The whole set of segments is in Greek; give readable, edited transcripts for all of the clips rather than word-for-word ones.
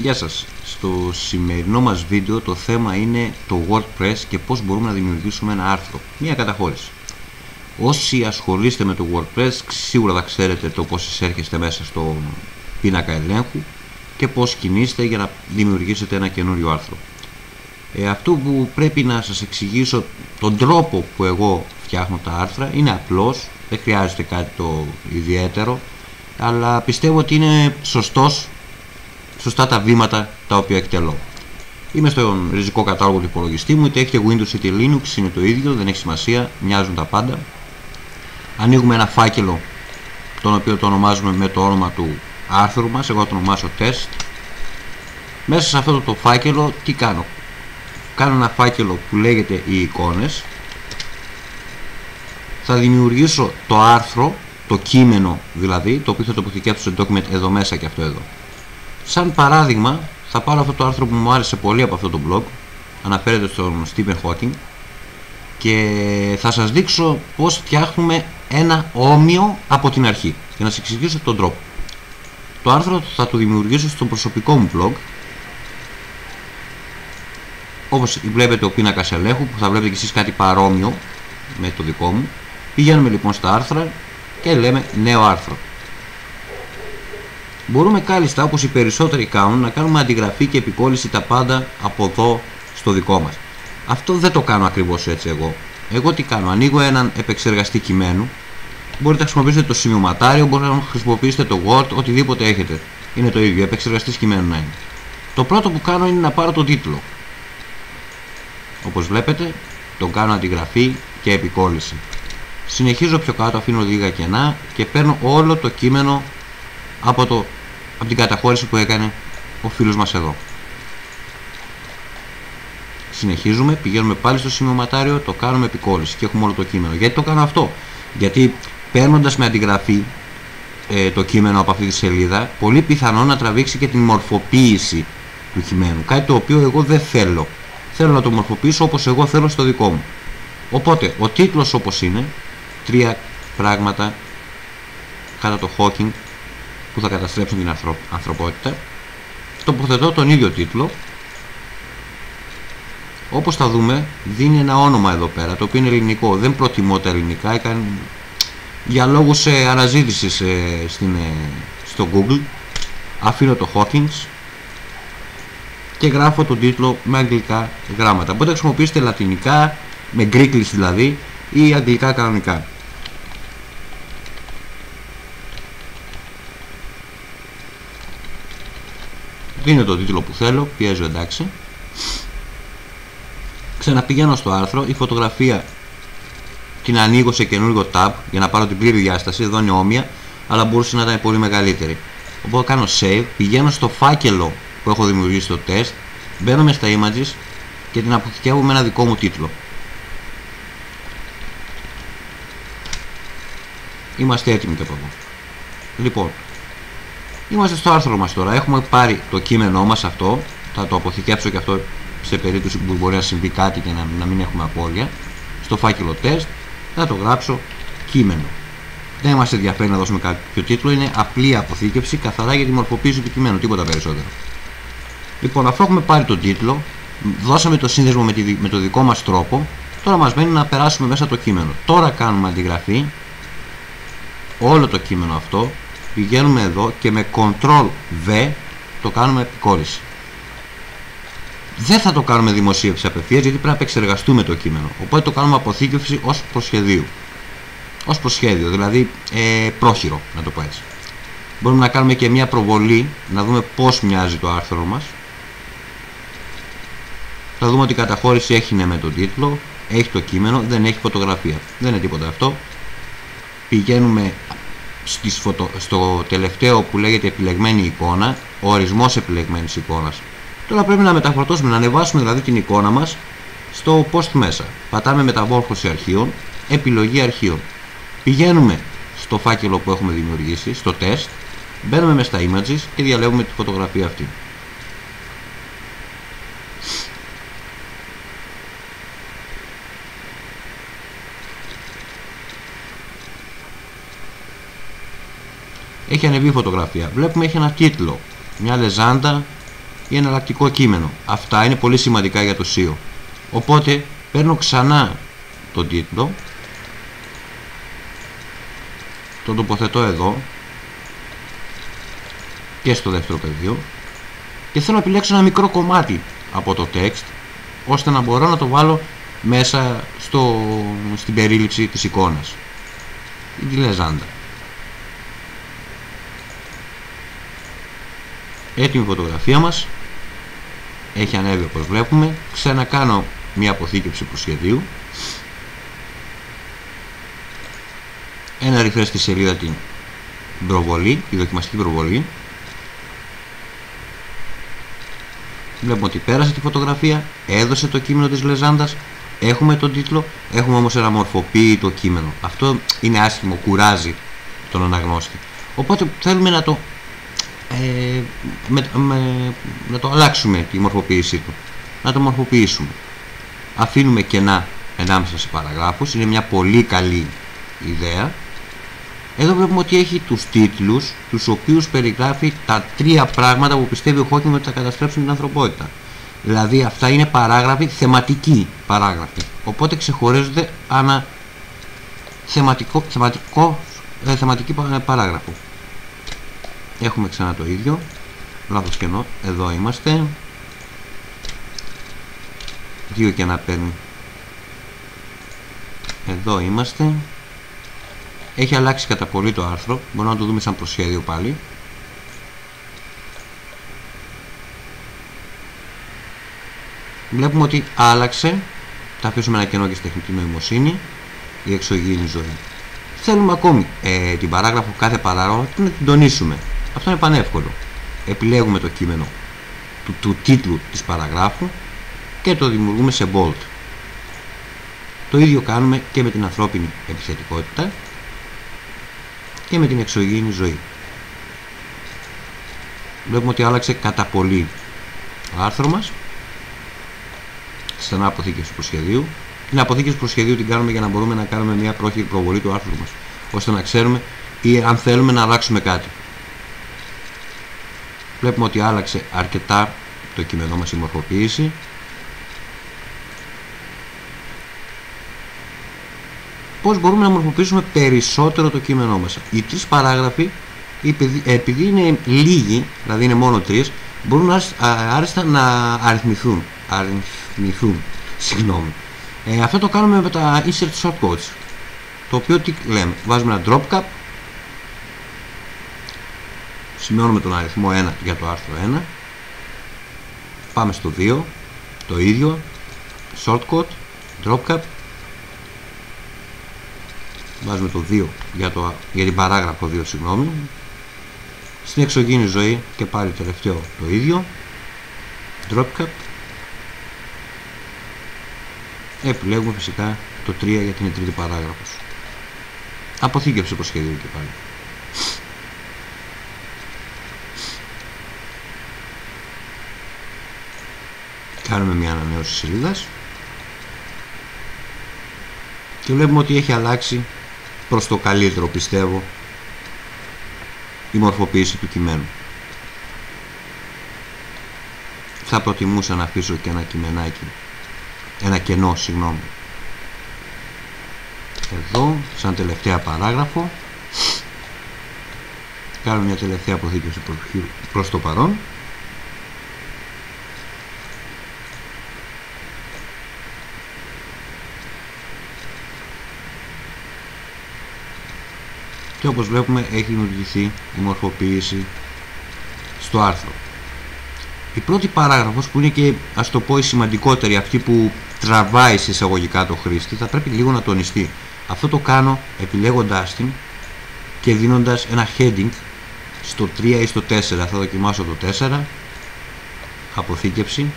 Γεια σας. Στο σημερινό μας βίντεο το θέμα είναι το WordPress και πώς μπορούμε να δημιουργήσουμε ένα άρθρο, μια καταχώρηση. Όσοι ασχολείστε με το WordPress σίγουρα θα ξέρετε το πώς εισέρχεστε μέσα στο πίνακα ελέγχου και πώς κινείστε για να δημιουργήσετε ένα καινούριο άρθρο. Αυτό που πρέπει να σας εξηγήσω, τον τρόπο που εγώ φτιάχνω τα άρθρα, είναι απλός, δεν χρειάζεται κάτι το ιδιαίτερο, αλλά πιστεύω ότι είναι σωστά τα βήματα τα οποία εκτελώ. Είμαι στον ριζικό κατάλογο του υπολογιστή μου, είτε έχετε Windows είτε Linux, είναι το ίδιο, δεν έχει σημασία, μοιάζουν τα πάντα. Ανοίγουμε ένα φάκελο, τον οποίο το ονομάζουμε με το όνομα του άρθρου μας, εγώ το ονομάσω test. Μέσα σε αυτό το φάκελο τι κάνω? Κάνω ένα φάκελο που λέγεται οι εικόνες. Θα δημιουργήσω το άρθρο, το κείμενο δηλαδή, το οποίο θα τοποθετήσω στο document εδώ μέσα και αυτό εδώ. Σαν παράδειγμα, θα πάρω αυτό το άρθρο που μου άρεσε πολύ από αυτό το blog, αναφέρεται στον Stephen Hawking, και θα σας δείξω πώς φτιάχνουμε ένα όμοιο από την αρχή, για να σας εξηγήσω τον τρόπο. Το άρθρο θα το δημιουργήσω στο προσωπικό μου blog, όπως βλέπετε ο πίνακας ελέγχου, που θα βλέπετε και εσείς κάτι παρόμοιο με το δικό μου. Πηγαίνουμε λοιπόν στα άρθρα και λέμε νέο άρθρο. Μπορούμε κάλλιστα, όπως οι περισσότεροι κάνουν, να κάνουμε αντιγραφή και επικόλληση τα πάντα από εδώ στο δικό μας. Αυτό δεν το κάνω ακριβώς έτσι εγώ. Εγώ τι κάνω? Ανοίγω έναν επεξεργαστή κειμένου. Μπορείτε να χρησιμοποιήσετε το σημειωματάριο, μπορείτε να χρησιμοποιήσετε το Word, οτιδήποτε έχετε. Είναι το ίδιο, επεξεργαστής κειμένου να είναι. Το πρώτο που κάνω είναι να πάρω τον τίτλο. Όπως βλέπετε, τον κάνω αντιγραφή και επικόλληση. Συνεχίζω πιο κάτω, αφήνω λίγα κενά και παίρνω όλο το κείμενο από την καταχώρηση που έκανε ο φίλος μας εδώ. Συνεχίζουμε, πηγαίνουμε πάλι στο σημειωματάριο, το κάνουμε επικόλληση και έχουμε όλο το κείμενο. Γιατί το κάνω αυτό? Γιατί παίρνοντας με αντιγραφή το κείμενο από αυτή τη σελίδα, πολύ πιθανό να τραβήξει και την μορφοποίηση του κειμένου. Κάτι το οποίο εγώ δεν θέλω. Θέλω να το μορφοποιήσω όπως εγώ θέλω στο δικό μου. Οπότε, ο τίτλος όπως είναι, 3 πράγματα κατά το Hawking που θα καταστρέψουν την ανθρωπότητα. Τοποθετώ τον ίδιο τίτλο. Όπως θα δούμε, δίνει ένα όνομα εδώ πέρα, το οποίο είναι ελληνικό. Δεν προτιμώ τα ελληνικά, για λόγους αναζήτησης στο Google. Αφήνω το Hawkins και γράφω τον τίτλο με αγγλικά γράμματα. Μπορείτε να χρησιμοποιήσετε λατινικά, με γκρίκλις δηλαδή, ή αγγλικά κανονικά. Δίνω το τίτλο που θέλω, πιέζω εντάξει. Ξαναπηγαίνω στο άρθρο, η φωτογραφία την ανοίγω σε καινούργιο tab για να πάρω την πλήρη διάσταση. Εδώ είναι όμοια, αλλά μπορούσε να ήταν πολύ μεγαλύτερη. Οπότε κάνω save, πηγαίνω στο φάκελο που έχω δημιουργήσει το test, μπαίνω στα images και την αποθηκεύω με ένα δικό μου τίτλο. Είμαστε έτοιμοι και από εδώ. Λοιπόν, είμαστε στο άρθρο μας τώρα. Έχουμε πάρει το κείμενό μας αυτό. Θα το αποθηκεύσω και αυτό σε περίπτωση που μπορεί να συμβεί κάτι και να μην έχουμε απώλεια. Στο φάκελο test θα το γράψω κείμενο. Δεν μας ενδιαφέρει να δώσουμε κάποιο τίτλο. Είναι απλή αποθήκευση καθαρά για τη μορφοποίηση του κειμένου. Τίποτα περισσότερο. Λοιπόν, αφού έχουμε πάρει τον τίτλο, δώσαμε το σύνδεσμο με το δικό μας τρόπο. Τώρα μας μένει να περάσουμε μέσα το κείμενο. Τώρα κάνουμε αντιγραφή. Όλο το κείμενο αυτό, πηγαίνουμε εδώ και με Ctrl V το κάνουμε επικόλληση. Δεν θα το κάνουμε δημοσίευση απευθείας, γιατί πρέπει να επεξεργαστούμε το κείμενο. Οπότε το κάνουμε αποθήκευση ως προσχεδίου. Ως προσχέδιο, δηλαδή πρόχειρο, να το πω έτσι. Μπορούμε να κάνουμε και μια προβολή, να δούμε πώς μοιάζει το άρθρο μας. Θα δούμε ότι η καταχώρηση έχει με τον τίτλο, έχει το κείμενο, δεν έχει φωτογραφία. Δεν είναι τίποτα αυτό. Πηγαίνουμε στο τελευταίο που λέγεται επιλεγμένη εικόνα, ο ορισμός επιλεγμένης εικόνας. Τώρα πρέπει να μεταφορτώσουμε, να ανεβάσουμε δηλαδή την εικόνα μας στο post μέσα. Πατάμε μεταμόρφωση αρχείων, επιλογή αρχείων. Πηγαίνουμε στο φάκελο που έχουμε δημιουργήσει, στο test, μπαίνουμε μέσα στα images και διαλέγουμε τη φωτογραφία αυτή. Έχει ανεβεί η φωτογραφία. Βλέπουμε έχει ένα τίτλο, μια λεζάντα ή εναλλακτικό κείμενο. Αυτά είναι πολύ σημαντικά για το SEO. Οπότε παίρνω ξανά τον τίτλο, τον τοποθετώ εδώ και στο δεύτερο πεδίο και θέλω να επιλέξω ένα μικρό κομμάτι από το text ώστε να μπορώ να το βάλω μέσα στην περίληψη της εικόνας ή τη λεζάντα. Έτοιμη φωτογραφία μας έχει ανέβει όπως βλέπουμε. Ξανακάνω μια αποθήκευση προσχεδίου, ένα refresh στη σελίδα την προβολή, τη δοκιμαστική προβολή. Βλέπουμε ότι πέρασε τη φωτογραφία, έδωσε το κείμενο της λεζάντας, έχουμε τον τίτλο, έχουμε όμως ένα μορφοποίητο κείμενο. Αυτό είναι άσχημο, κουράζει τον αναγνώστη. Οπότε θέλουμε να το αλλάξουμε τη μορφοποίησή του, να το μορφοποιήσουμε. Αφήνουμε κενά ανάμεσα σε παραγράφους, είναι μια πολύ καλή ιδέα. Εδώ βλέπουμε ότι έχει τους τίτλους, τους οποίους περιγράφει τα 3 πράγματα που πιστεύει ο Χόκινγκ ότι θα καταστρέψουν την ανθρωπότητα. Δηλαδή αυτά είναι παράγραφοι, θεματικοί παράγραφοι. Οπότε ξεχωρίζονται ανά θεματική παράγραφο. Έχουμε ξανά το ίδιο, λάθος κενό, εδώ είμαστε, 2 κενά παίρνει, εδώ είμαστε. Έχει αλλάξει κατά πολύ το άρθρο, μπορούμε να το δούμε σαν προσχέδιο πάλι. Βλέπουμε ότι άλλαξε, θα αφήσουμε ένα κενό και στη τεχνητή νοημοσύνη, η εξωγήινη ζωή. Θέλουμε ακόμη την παράγραφο, κάθε παράγραφο να την τονίσουμε. Αυτό είναι πανεύκολο. Επιλέγουμε το κείμενο του τίτλου της παραγράφου και το δημιουργούμε σε bold. Το ίδιο κάνουμε και με την ανθρώπινη επιθετικότητα και με την εξωγήινη ζωή. Βλέπουμε ότι άλλαξε κατά πολύ το άρθρο μας. Στενά αποθήκευση προσχεδίου. Την αποθήκευση προσχεδίου την κάνουμε για να μπορούμε να κάνουμε μια πρόχειρη προβολή του άρθρου μας, ώστε να ξέρουμε ή αν θέλουμε να αλλάξουμε κάτι. Βλέπουμε ότι άλλαξε αρκετά το κείμενό μας η μορφοποίηση. Πώς μπορούμε να μορφοποιήσουμε περισσότερο το κείμενό μας? Οι 3 παράγραφοι, επειδή είναι λίγοι, δηλαδή είναι μόνο 3, μπορούν άρεστα να αριθμηθούν. Συγγνώμη. Αυτό το κάνουμε με τα insert shortcodes, το οποίο τι λέμε? Βάζουμε ένα drop cap, σημειώνουμε τον αριθμό 1 για το άρθρο 1, πάμε στο 2, το ίδιο, shortcode, drop cap, βάζουμε το 2 για την παράγραφο 2, συγγνώμη, στην εξωγήινη ζωή και πάλι τελευταίο το ίδιο, drop cap, επιλέγουμε φυσικά το 3 γιατί είναι τρίτη παράγραφος. Αποθήκευση προσχεδίου και πάλι. Κάνουμε μια ανανέωση σελίδας και βλέπουμε ότι έχει αλλάξει προς το καλύτερο, πιστεύω, η μορφοποίηση του κειμένου. Θα προτιμούσα να αφήσω και ένα κειμενάκι, ένα κενό, συγγνώμη, εδώ σαν τελευταία παράγραφο. Κάνουμε μια τελευταία αποθήκευση προς το παρόν. Και όπως βλέπουμε έχει δημιουργηθεί η μορφοποίηση στο άρθρο. Η πρώτη παράγραφος, που είναι και ας το πω η σημαντικότερη, αυτή που τραβάει σε εισαγωγικά το χρήστη, θα πρέπει λίγο να τονιστεί. Αυτό το κάνω επιλέγοντάς την και δίνοντας ένα heading στο 3 ή στο 4. Θα δοκιμάσω το 4, αποθήκευση.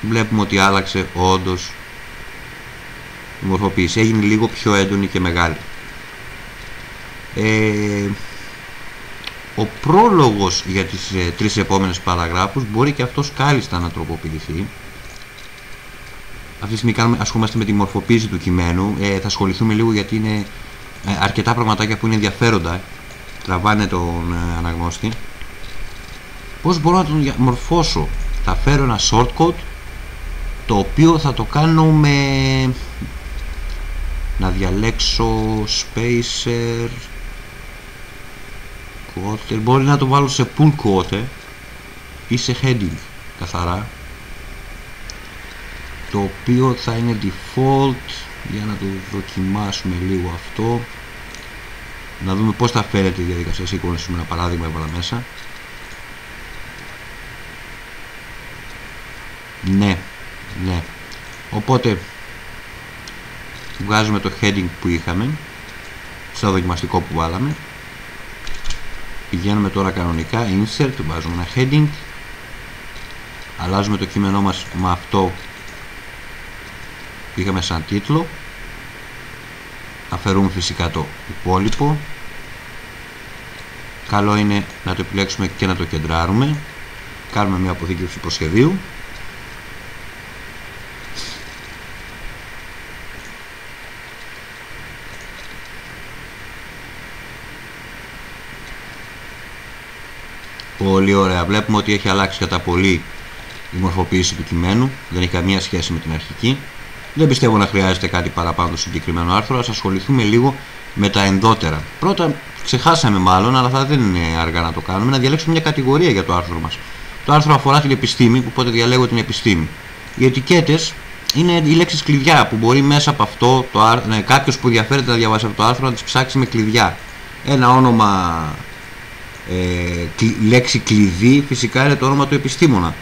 Βλέπουμε ότι άλλαξε όντως η μορφοποίηση, έγινε λίγο πιο έντονη και μεγάλη. Ο πρόλογος για τις 3 επόμενες παραγράφους μπορεί και αυτός κάλλιστα να τροποποιηθεί. Αυτή τη στιγμή ασχολούμαστε με τη μορφοποίηση του κειμένου. Θα ασχοληθούμε λίγο γιατί είναι αρκετά πραγματάκια που είναι ενδιαφέροντα, τραβάνε τον αναγνώστη. Πώς μπορώ να τον διαμορφώσω? Θα φέρω ένα shortcode το οποίο θα το κάνω με... να διαλέξω spacer quote, μπορεί να το βάλω σε pull quote ή σε heading καθαρά, το οποίο θα είναι default. Για να το δοκιμάσουμε λίγο αυτό, να δούμε πώς θα φέρεται η διαδικασία σήκωνης. Ένα παράδειγμα έβαλα μέσα. Ναι. Οπότε βγάζουμε το heading που είχαμε στο δοκιμαστικό που βάλαμε, πηγαίνουμε τώρα κανονικά insert, βάζουμε ένα heading, αλλάζουμε το κείμενό μας με αυτό που είχαμε σαν τίτλο, αφαιρούμε φυσικά το υπόλοιπο. Καλό είναι να το επιλέξουμε και να το κεντράρουμε. Κάνουμε μια αποθήκευση προσχεδίου. Πολύ ωραία. Βλέπουμε ότι έχει αλλάξει κατά πολύ η μορφοποίηση του κειμένου. Δεν έχει καμία σχέση με την αρχική. Δεν πιστεύω να χρειάζεται κάτι παραπάνω στο συγκεκριμένο άρθρο. Ας ασχοληθούμε λίγο με τα ενδότερα. Πρώτα, ξεχάσαμε μάλλον, αλλά θα δεν είναι αργά να το κάνουμε, να διαλέξουμε μια κατηγορία για το άρθρο μας. Το άρθρο αφορά την επιστήμη, οπότε διαλέγω την επιστήμη. Οι ετικέτες είναι οι λέξεις κλειδιά που μπορεί μέσα από αυτό κάποιος που ενδιαφέρεται να διαβάσει αυτό το άρθρο να τις ψάξει με κλειδιά. Ένα όνομα, λέξη κλειδί φυσικά είναι το όνομα του επιστήμονα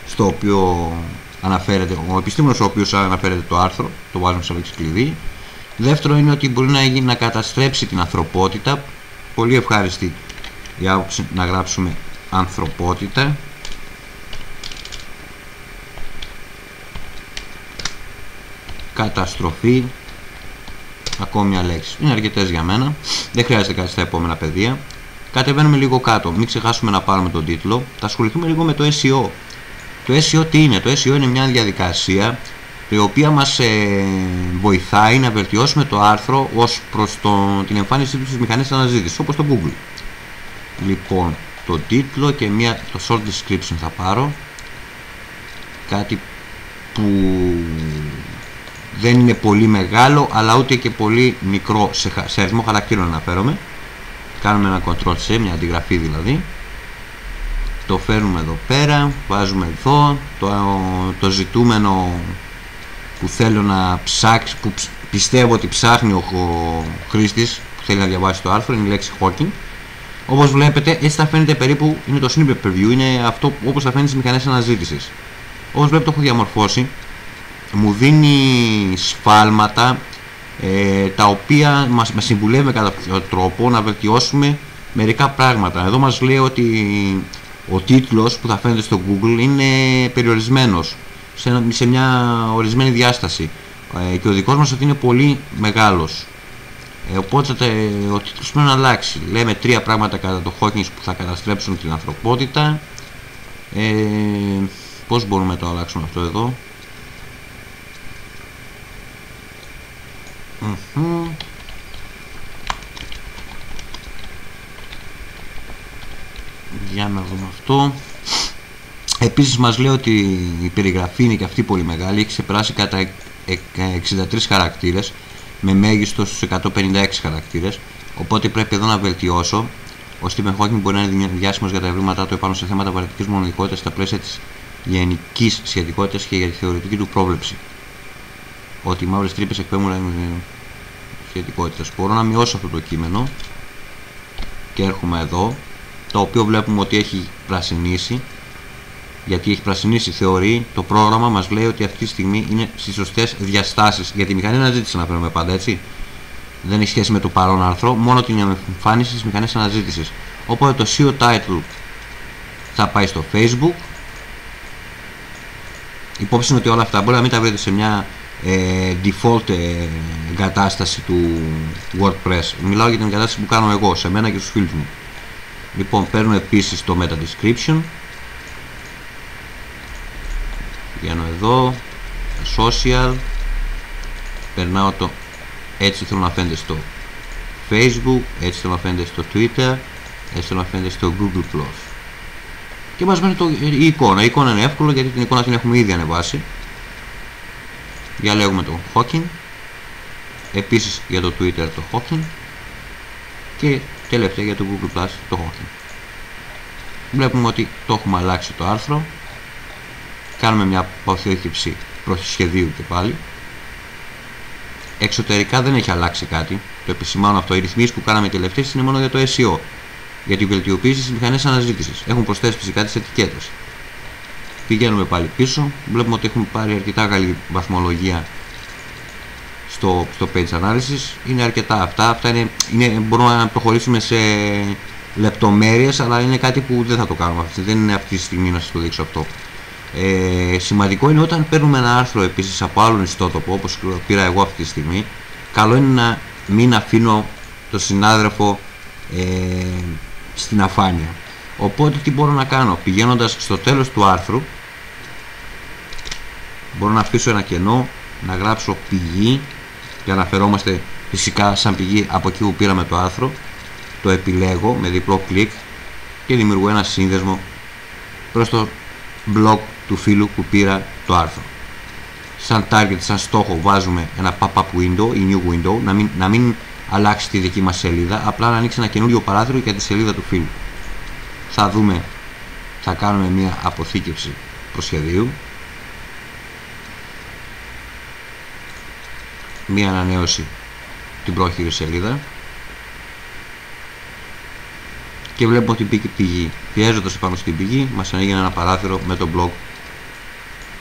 στο οποίο αναφέρεται, ο επιστήμονας ο οποίος αναφέρεται το άρθρο, το βάζουμε σε λέξη κλειδί. Δεύτερο είναι ότι μπορεί να καταστρέψει την ανθρωπότητα. Πολύ ευχάριστη η άποψη να γράψουμε ανθρωπότητα. Καταστροφή. Ακόμη μια λέξη. Είναι αρκετές για μένα. Δεν χρειάζεται κάτι στα επόμενα πεδία. Κατεβαίνουμε λίγο κάτω. Μην ξεχάσουμε να πάρουμε τον τίτλο. Θα ασχοληθούμε λίγο με το SEO. Το SEO τι είναι? Το SEO είναι μια διαδικασία η οποία μας βοηθάει να βελτιώσουμε το άρθρο ως προς την εμφάνισή του στις μηχανές αναζήτησης, όπως το Google. Λοιπόν, το τίτλο και το short description θα πάρω. Κάτι που δεν είναι πολύ μεγάλο, αλλά ούτε και πολύ μικρό σε αριθμό χαρακτήρων αναφέρομαι. Κάνουμε ένα Ctrl-C, μια αντιγραφή δηλαδή. Το φέρνουμε εδώ πέρα, βάζουμε εδώ το ζητούμενο που θέλω να ψάξει, που πιστεύω ότι ψάχνει ο χρήστης που θέλει να διαβάσει το άρθρο, είναι η λέξη Hawking. Όπως βλέπετε, έτσι θα φαίνεται περίπου, είναι το snippet preview, είναι αυτό όπως θα φαίνεται στις μηχανές αναζήτησης. Όπως βλέπετε, το έχω διαμορφώσει, μου δίνει σφάλματα τα οποία μας συμβουλεύει με κατά τρόπο να βελτιώσουμε μερικά πράγματα. Εδώ μας λέει ότι ο τίτλος που θα φαίνεται στο Google είναι περιορισμένος σε μια ορισμένη διάσταση και ο δικός μας ότι είναι πολύ μεγάλος. Οπότε ο τίτλος πρέπει να αλλάξει. Λέμε 3 πράγματα κατά το Hawking που θα καταστρέψουν την ανθρωπότητα. Πώς μπορούμε να το αλλάξουμε αυτό εδώ? Για να δούμε αυτό. Επίσης μας λέει ότι η περιγραφή είναι και αυτή πολύ μεγάλη, έχει ξεπεράσει κατά 63 χαρακτήρες με μέγιστο στους 156 χαρακτήρες, οπότε πρέπει εδώ να βελτιώσω. Ο Stephen Hawking μπορεί να είναι διάσημος για τα ευρήματά του επάνω σε θέματα βαρυτικής μοναδικότητας στα πλαίσια της γενικής σχετικότητας και για τη θεωρητική του πρόβλεψη. Ότι οι μαύρες τρύπες εκπέμπουν σχετικότητας. Μπορώ να μειώσω αυτό το κείμενο και έρχομαι εδώ, το οποίο βλέπουμε ότι έχει πρασινίσει. Γιατί έχει πρασινίσει, θεωρεί το πρόγραμμα, μας λέει ότι αυτή τη στιγμή είναι στις σωστές διαστάσεις. Γιατί η μηχανή αναζήτηση αναφέρουμε πάντα, έτσι. Δεν έχει σχέση με το παρόν άρθρο, μόνο την εμφάνιση στις μηχανές αναζήτησης. Οπότε το SEO title θα πάει στο Facebook. Υπόψη είναι ότι όλα αυτά μπορεί να μην τα βρείτε σε μια default εγκατάσταση του WordPress. Μιλάω για την εγκατάσταση που κάνω εγώ, σε μένα και στους φίλους μου. Λοιπόν, παίρνω επίσης το meta description. Πηγαίνω εδώ, social, περνάω το έτσι θέλω να φαίνεται στο Facebook, έτσι το μαθαίνετε στο Twitter, έτσι το μαθαίνετε στο Google+. Και μας μένει η εικόνα. Η εικόνα είναι εύκολο γιατί την εικόνα την έχουμε ήδη ανεβάσει. Διαλέγουμε το Hawking, επίσης για το Twitter το Hawking και τελευταία για το Google+, το Hawking. Βλέπουμε ότι το έχουμε αλλάξει το άρθρο. Κάνουμε μια αποθήκευση προσχεδίου και πάλι. Εξωτερικά δεν έχει αλλάξει κάτι. Το επισημάνω αυτό. Οι ρυθμίσεις που κάναμε τελευταίες είναι μόνο για το SEO. Για την βελτιοποίηση στις μηχανές αναζήτησης. Έχουν προσθέσει φυσικά τις ετικέτες. Πηγαίνουμε πάλι πίσω. Βλέπουμε ότι έχουμε πάρει αρκετά καλή βαθμολογία στο page analysis. Είναι αρκετά αυτά. Αυτά μπορούμε να προχωρήσουμε σε λεπτομέρειες, αλλά είναι κάτι που δεν θα το κάνουμε. Δεν είναι αυτή τη στιγμή να σας το δείξω αυτό. Σημαντικό είναι όταν παίρνουμε ένα άρθρο επίσης από άλλον ιστότοπο, όπως πήρα εγώ αυτή τη στιγμή, καλό είναι να μην αφήνω το συνάδελφο στην αφάνεια. Οπότε τι μπορώ να κάνω? Πηγαίνοντας στο τέλος του άρθρου, μπορώ να αφήσω ένα κενό, να γράψω πηγή και αναφερόμαστε φυσικά σαν πηγή από εκεί που πήραμε το άρθρο, το επιλέγω με διπλό κλικ και δημιουργώ ένα σύνδεσμο προς το blog του φίλου που πήρα το άρθρο. Σαν target, σαν στόχο βάζουμε ένα pop-up window ή new window, να μην αλλάξει τη δική μας σελίδα, απλά να ανοίξει ένα καινούριο παράθυρο για τη σελίδα του φίλου. Θα δούμε, θα κάνουμε μια αποθήκευση προσχεδίου, μια ανανέωση την πρόχειρη σελίδα και βλέπουμε ότι μπήκε πηγή. Πιέζοντας επάνω στην πηγή μας ανοίγει ένα παράθυρο με το blog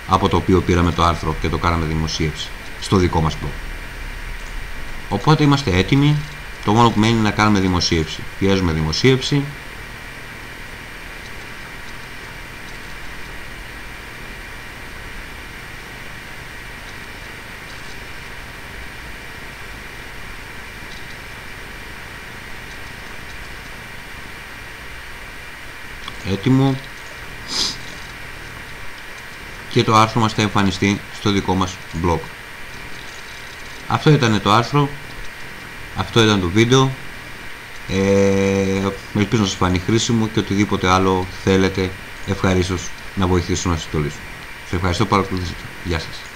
από το οποίο πήραμε το άρθρο και το κάναμε δημοσίευση στο δικό μας blog. Οπότε είμαστε έτοιμοι. Το μόνο που μένει είναι να κάνουμε δημοσίευση. Πιέζουμε δημοσίευση. Έτοιμο. Και το άρθρο μας θα εμφανιστεί στο δικό μας blog. Αυτό ήταν το άρθρο. Αυτό ήταν το βίντεο. Ελπίζω να σας φανεί χρήσιμο και οτιδήποτε άλλο θέλετε ευχαρίστως να βοηθήσω να σας το λύσω. Σας ευχαριστώ που παρακολουθήσατε. Γεια σας.